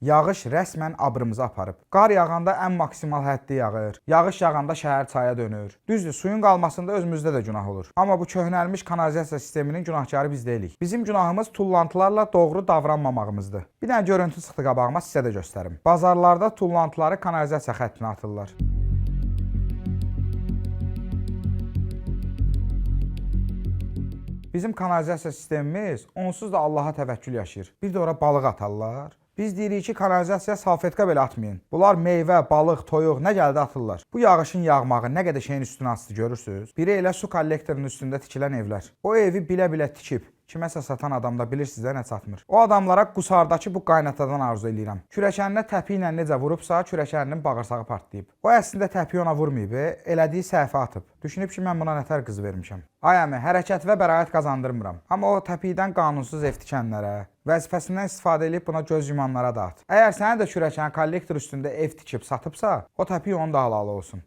Yağış rəsmən abrımızı aparıb. Qar yağanda ən maksimal həddə yağır. Yağış yağanda şəhər çaya dönür. Düzdür, suyun qalmasında özümüzdə də günah olur. Amma bu köhnəlmiş kanalizasiya sisteminin günahkarı biz deyilik. Bizim günahımız tullantılarla doğru davranmamağımızdır. Bir dənə görüntü çıxdı qabağıma, sizə də göstərim. Bazarlarda tullantıları kanalizasiya xəttinə atırlar. Bizim kanalizasiya sistemimiz onsuz da Allaha təvəkkül yaşayır. Bir də ora balıq atarlar. Biz deyirik ki, kanalizasiya salfetka belə atmayın. Bunlar meyvə, balıq, toyuq nə gəldi atırlar. Bu yağışın yağmağı nə qədər şeyin üstünə asdı görürsünüz? Biri elə su kollektorunun üstündə tikilən evlər. O evi bilə-bilə tikib. Kiməsə satan adam da bilirsiniz də nə çatmır. O adamlara qusardakı bu qaynatadan arzu eləyirəm. Kürəkəninə təpi ilə necə vurubsa, kürəkəninin bağırsağı partlayıb. O əslində təpi ona vurmayıb, elədiyi səhvə atıb. Düşünüb ki, mən buna nətər qız vermişəm. Ay əmi, hərəkət və bəraət qazandırmıram. Amma o təpidən qanunsuz ev tikənlərə, vəzifəsindən istifadə edib buna göz yumanlara da at. Əgər sənin də kürəkən kollektor üstündə ev tikib satıbsa, o təpi onun da halalı olsun.